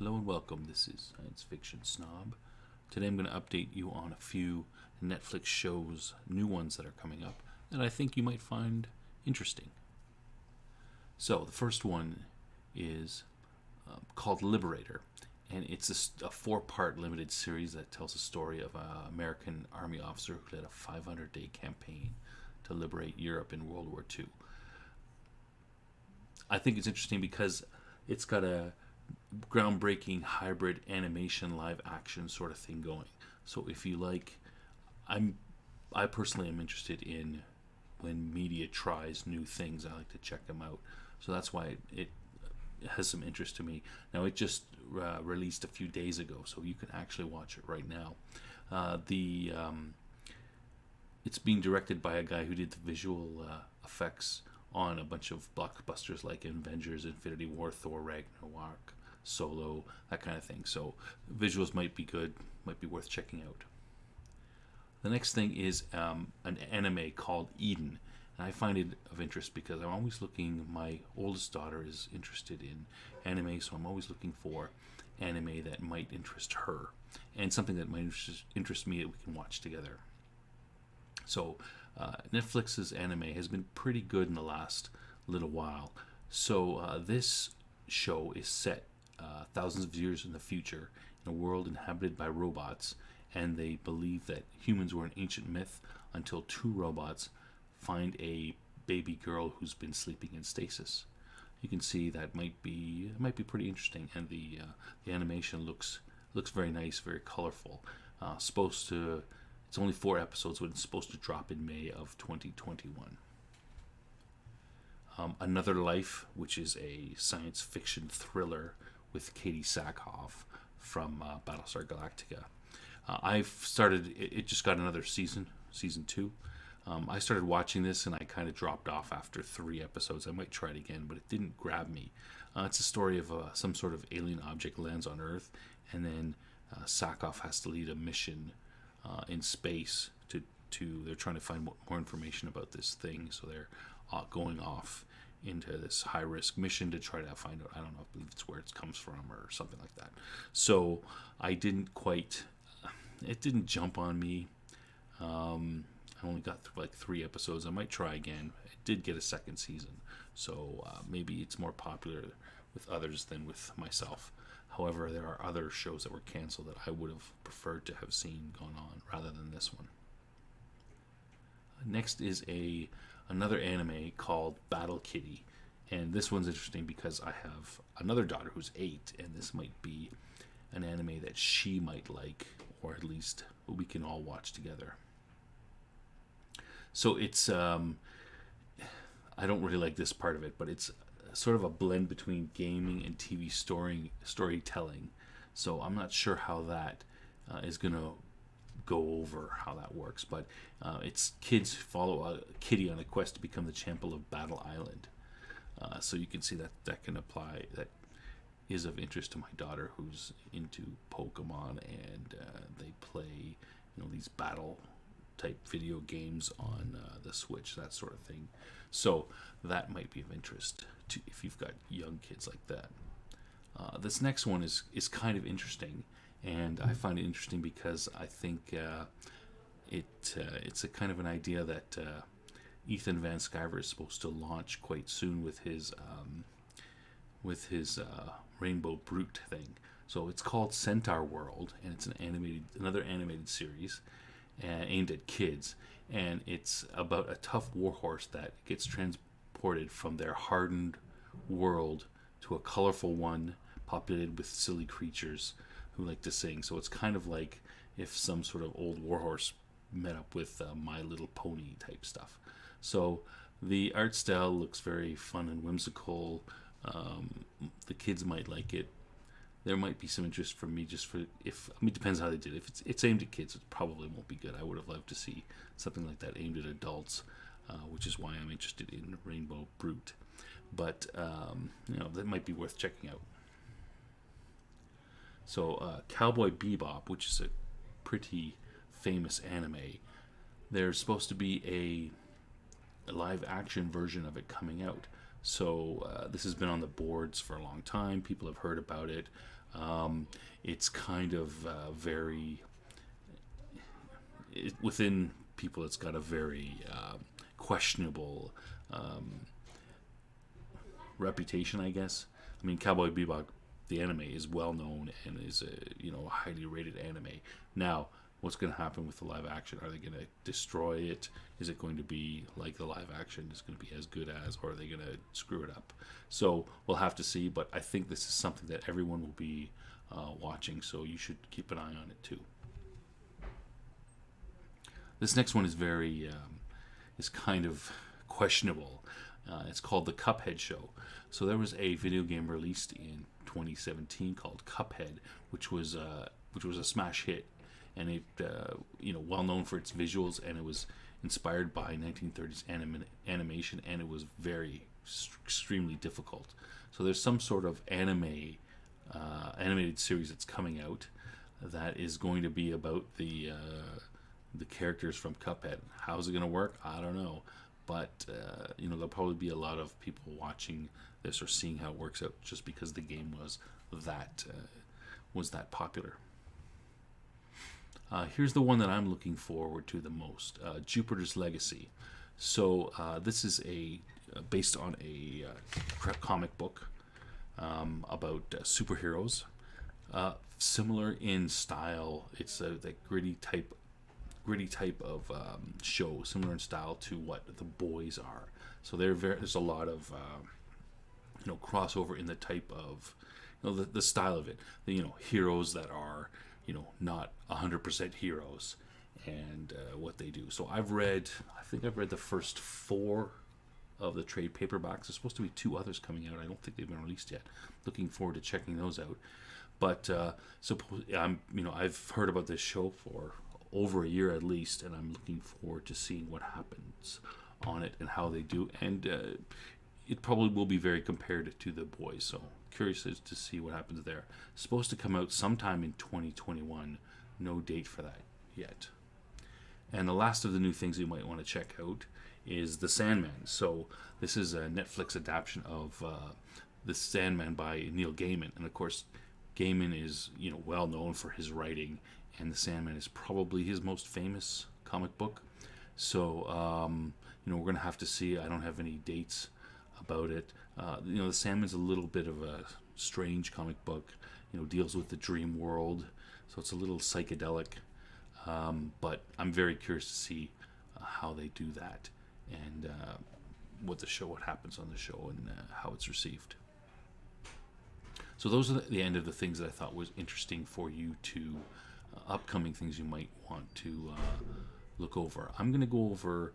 Hello and welcome. This is Science Fiction Snob. Today I'm going to update you on a few Netflix shows, new ones that are coming up, that I think you might find interesting. So, the first one is called Liberator, and it's a four-part limited series that tells the story of an American Army officer who led a 500-day campaign to liberate Europe in World War II. I think it's interesting because it's got a groundbreaking hybrid animation live action sort of thing going. So if you like, I personally am interested in when media tries new things. I like to check them out. So that's why it has some interest to me. Now it just released a few days ago, so you can actually watch it right now. It's being directed by a guy who did the visual effects on a bunch of blockbusters like Avengers, Infinity War, Thor, Ragnarok, Solo, that kind of thing. So visuals might be good, might be worth checking out. The next thing is an anime called Eden. And I find it of interest because I'm always looking, my oldest daughter is interested in anime, so I'm always looking for anime that might interest her and something that might interest me that we can watch together. So Netflix's anime has been pretty good in the last little while. So this show is set thousands of years in the future in a world inhabited by robots, and they believe that humans were an ancient myth until two robots find a baby girl who's been sleeping in stasis. You can see that might be pretty interesting, and the animation looks very nice, very colorful. It's only 4 episodes, but it's supposed to drop in May of 2021. Another Life, which is a science fiction thriller with Katie Sackhoff from Battlestar Galactica. It just got another season 2. I started watching this and I kind of dropped off after 3 episodes. I might try it again, but it didn't grab me. It's a story of some sort of alien object lands on Earth, and then Sackhoff has to lead a mission in space they're trying to find more information about this thing, so they're going off into this high risk mission to try to find out, I don't know, I believe it's where it comes from or something like that. So it didn't jump on me. I only got through like 3 episodes. I might try again. It did get a second season, so maybe it's more popular with others than with myself. However, there are other shows that were canceled that I would have preferred to have seen gone on rather than this one. Next is another anime called Battle Kitty, and this one's interesting because I have another daughter who's 8, and this might be an anime that she might like, or at least we can all watch together. So it's I don't really like this part of it, but it's sort of a blend between gaming and TV storytelling. So I'm not sure how that is going to go over, how that works. But it's kids follow a kitty on a quest to become the champion of Battle Island. So you can see that can apply. That is of interest to my daughter, who's into Pokemon, and they play these battle type video games on the Switch, that sort of thing. So that might be of interest to if you've got young kids like that. This next one is kind of interesting, and I find it interesting because I think it's a kind of an idea that Ethan Van Sciver is supposed to launch quite soon with his Rainbow Brute thing. So it's called Centaur World, and it's another animated series aimed at kids, and it's about a tough warhorse that gets transported from their hardened world to a colorful one populated with silly creatures who like to sing. So it's kind of like if some sort of old warhorse met up with My Little Pony type stuff. So the art style looks very fun and whimsical. The kids might like it. There might be some interest from me it depends how they did it. If it's aimed at kids, it probably won't be good. I would have loved to see something like that aimed at adults, which is why I'm interested in Rainbow Brute. But that might be worth checking out. So Cowboy Bebop, which is a pretty famous anime, there's supposed to be a live action version of it coming out. So this has been on the boards for a long time. People have heard about it. It's kind of very within people. It's got a very questionable reputation, I guess. I mean, Cowboy Bebop, the anime, is well known and is a highly rated anime. Now, what's going to happen with the live action? Are they going to destroy it? Is it going to be like the live action? Is it going to be as good as, or are they going to screw it up? So we'll have to see. But I think this is something that everyone will be watching, so you should keep an eye on it too. This next one is is kind of questionable. It's called the Cuphead Show. So there was a video game released in 2017 called Cuphead, which was a smash hit, and it well known for its visuals, and it was inspired by 1930s animation, and it was extremely difficult. So there's some sort of animated series that's coming out that is going to be about the characters from Cuphead. How's it going to work? I don't know. But there'll probably be a lot of people watching this or seeing how it works out, just because the game was that popular. Here's the one that I'm looking forward to the most: Jupiter's Legacy. So this is based on a comic book about superheroes. Similar in style. It's the gritty type of show, similar in style to what The Boys are. So there's a lot of crossover in the type of the style of it. Heroes that are not 100% heroes, and what they do. So I think I've read the first 4 of the trade paperbacks. There's supposed to be 2 others coming out. I don't think they've been released yet. Looking forward to checking those out. But I've heard about this show for over a year at least, and I'm looking forward to seeing what happens on it and how they do. And it probably will be very compared to The Boys, so curious to see what happens there. It's supposed to come out sometime in 2021. No date for that yet. And the last of the new things you might want to check out is The Sandman. So this is a Netflix adaptation of The Sandman by Neil Gaiman, and of course Gaiman is well known for his writing, and The Sandman is probably his most famous comic book. So we're going to have to see. I don't have any dates about it. The Sandman's a little bit of a strange comic book. Deals with the dream world, so it's a little psychedelic. But I'm very curious to see how they do that, and what happens on the show, and how it's received. So those are the end of the things that I thought was interesting for you to upcoming things you might want to look over. I'm going to go over,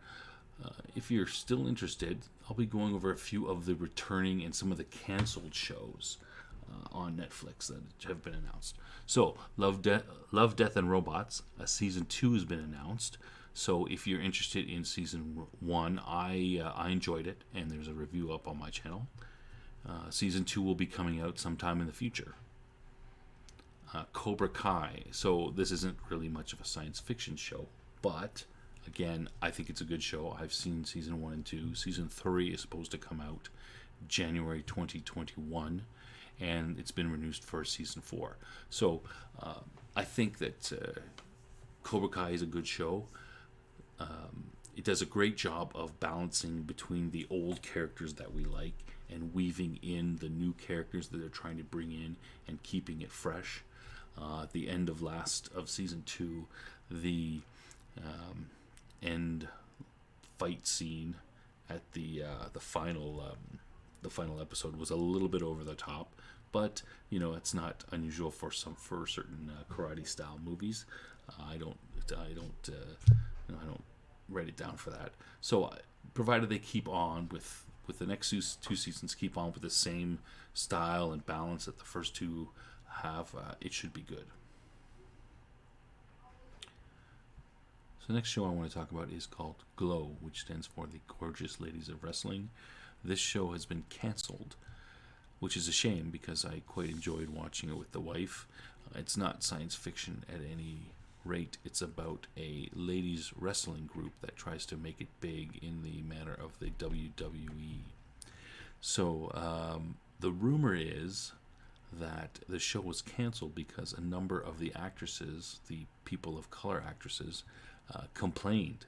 if you're still interested, I'll be going over a few of the returning and some of the canceled shows on Netflix that have been announced. So Love, Death and Robots, season 2 has been announced. So if you're interested in season 1, I enjoyed it, and there's a review up on my channel. Season 2 will be coming out sometime in the future. Cobra Kai. So this isn't really much of a science fiction show, but again, I think it's a good show. I've seen season 1 and 2. Season 3 is supposed to come out January 2021, and it's been renewed for season 4. So I think that Cobra Kai is a good show. It does a great job of balancing between the old characters that we like and weaving in the new characters that they're trying to bring in and keeping it fresh. At the end of season 2, the end fight scene at the final episode was a little bit over the top, but it's not unusual for certain karate style movies. I don't write it down for that. So provided they keep on with the next 2 seasons, keep on with the same style and balance that the first 2 have, it should be good. So the next show I want to talk about is called Glow, which stands for the Gorgeous Ladies of Wrestling. This show has been canceled, which is a shame because I quite enjoyed watching it with the wife. It's not science fiction at any rate. It's about a ladies wrestling group that tries to make it big in the manner of the WWE. So the rumor is that the show was canceled because a number of the actresses, the people of color actresses, complained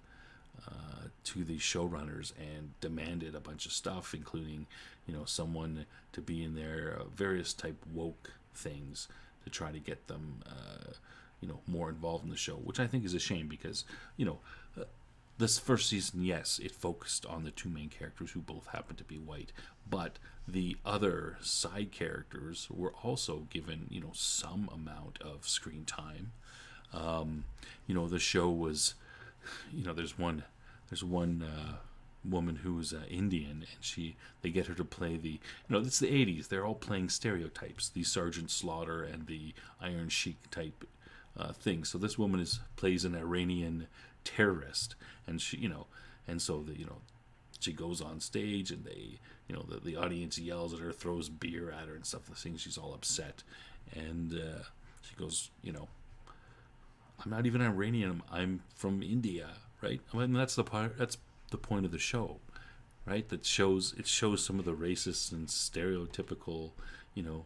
to the showrunners and demanded a bunch of stuff, including, someone to be in their various type woke things to try to get them, more involved in the show, which I think is a shame because, this first season, yes, it focused on the two main characters who both happen to be white, but the other side characters were also given, some amount of screen time. The show was, there's one woman who's Indian, and they get her to play it's the 80s. They're all playing stereotypes, the Sergeant Slaughter and the Iron Sheik type thing. So this woman plays an Iranian terrorist, and she goes on stage, and the audience yells at her, throws beer at her and stuff. The thing, she's all upset, and she goes, I'm not even Iranian. I'm from India, right? I mean, that's the point of the show, right? It shows some of the racist and stereotypical,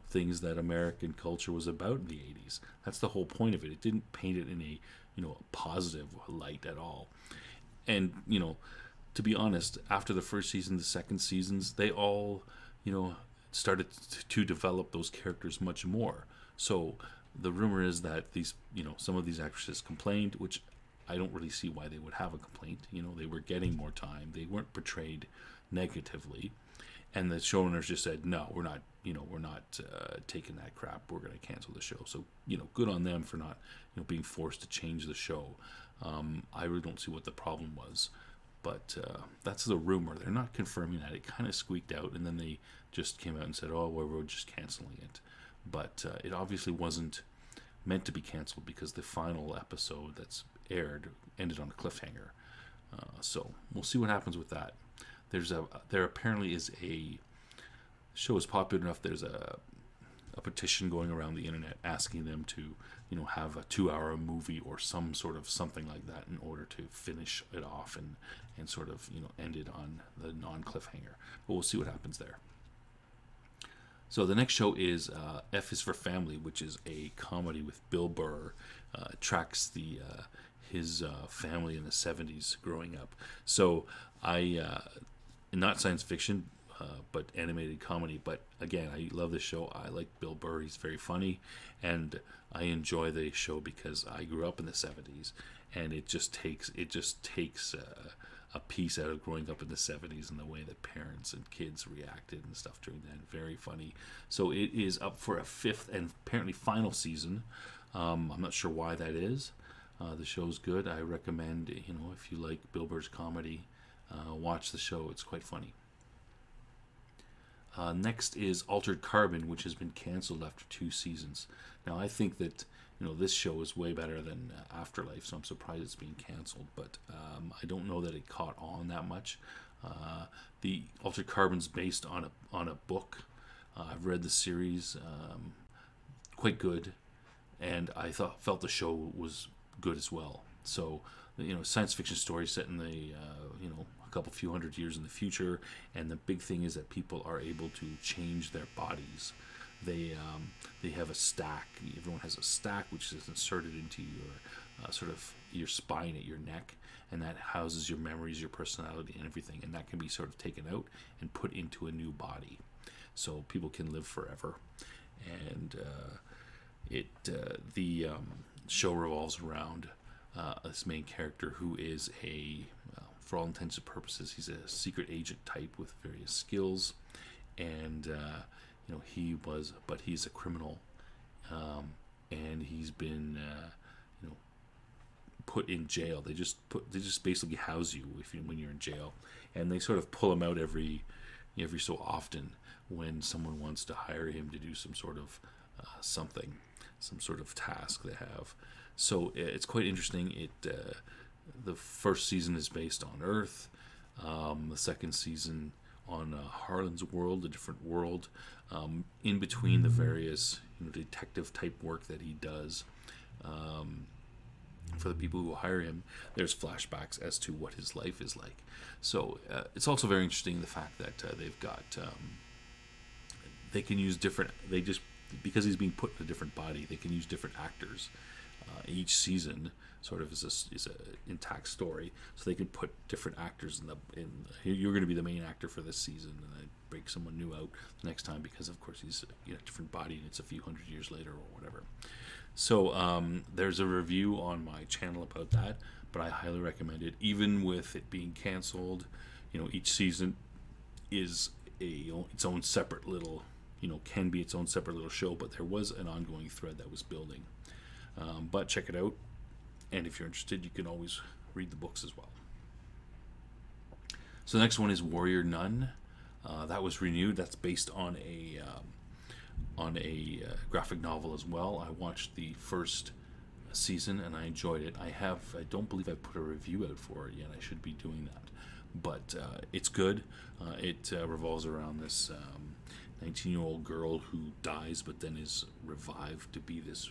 things that American culture was about in the 80s. That's the whole point of it. It didn't paint it in a positive light at all. And to be honest, after the first season, the second seasons, they all started to develop those characters much more. So the rumor is that these some of these actresses complained, which I don't really see why they would have a complaint. They were getting more time. They weren't portrayed negatively, and the showrunners just said, no, we're not taking that crap. We're going to cancel the show. So good on them for not being forced to change the show. I really don't see what the problem was, but that's the rumor. They're not confirming that. It kind of squeaked out, and then they just came out and said, oh, well, we're just canceling it. But it obviously wasn't meant to be canceled because the final episode that's aired ended on a cliffhanger. So we'll see what happens with that. There apparently is a show is popular enough. There's a petition going around the internet asking them to have a 2-hour movie or some sort of something like that in order to finish it off and sort of end it on the non-cliffhanger. But we'll see what happens there. So the next show is F is for Family, which is a comedy with Bill Burr. Tracks his family in the 70s growing up. So not science fiction, but animated comedy. But again, I love this show. I like Bill Burr. He's very funny, and I enjoy the show because I grew up in the 70s, and it just takes a piece out of growing up in the 70s and the way that parents and kids reacted and stuff during that. Very funny. So it is up for a 5th and apparently final season. I'm not sure why that is. The show's good. I recommend, if you like Bill Burr's comedy, watch the show. It's quite funny. Next is Altered Carbon, which has been canceled after 2 seasons. Now, I think that this show is way better than Afterlife, so I'm surprised it's being canceled. But I don't know that it caught on that much. The Altered Carbon's based on a book. I've read the series, quite good, and I felt the show was good as well. So, science fiction story set in the a few hundred years in the future, and the big thing is that people are able to change their bodies. They have a stack. Everyone has a stack which is inserted into your sort of your spine at your neck, and that houses your memories, your personality, and everything. And that can be sort of taken out and put into a new body, so people can live forever. And the show revolves around this main character who is for all intents and purposes, he's a secret agent type with various skills, and he's a criminal, and he's been put in jail. They just basically house you when you're in jail, and they sort of pull him out every so often when someone wants to hire him to do some sort of some sort of task they have. So it's quite interesting. The first season is based on Earth. The second season on Harlan's world, a different world. In between the various detective type work that he does for the people who hire him, there's flashbacks as to what his life is like. So it's also very interesting the fact that they've got they can use different. because he's being put in a different body, they can use different actors. Each season sort of is a intact story, so they can put different actors you're going to be the main actor for this season, and I break someone new out the next time because of course he's in a different body and it's a few hundred years later or whatever. So there's a review on my channel about that, but I highly recommend it. Even with it being canceled, each season is its own separate little, can be its own separate little show, but there was an ongoing thread that was building. But check it out, and if you're interested, you can always read the books as well. So the next one is Warrior Nun. That was renewed. That's based on a graphic novel as well. I watched the first season and I enjoyed it. I don't believe I put a review out for it yet. I should be doing that, but it's good. It revolves around this 19-year-old girl who dies but then is revived to be this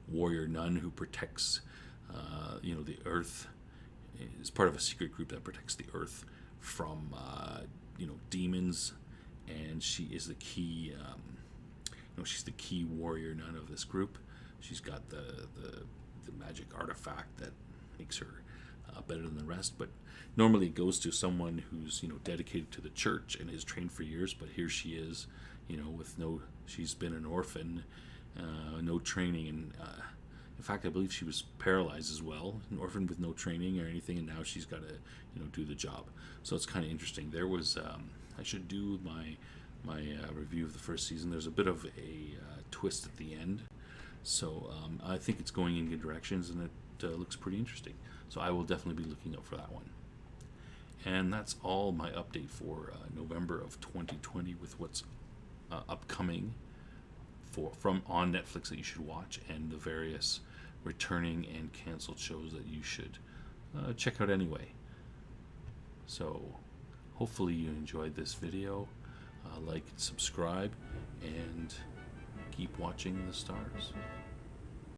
warrior nun who protects the earth, is part of a secret group that protects the earth from demons, and she is the key she's the key warrior nun of this group. She's got the magic artifact that makes her better than the rest, but normally it goes to someone who's dedicated to the church and is trained for years, but here she is with she's been an orphan, no training, and in fact I believe she was paralyzed as well, an orphan with no training or anything, and now she's got to do the job. So it's kind of interesting. There was I should do my review of the first season. There's a bit of a twist at the end, so I think it's going in good directions, and it looks pretty interesting. So I will definitely be looking out for that one. And that's all my update for November of 2020 with what's upcoming from on Netflix that you should watch, and the various returning and canceled shows that you should check out anyway. So hopefully you enjoyed this video. Like and subscribe, and keep watching the stars.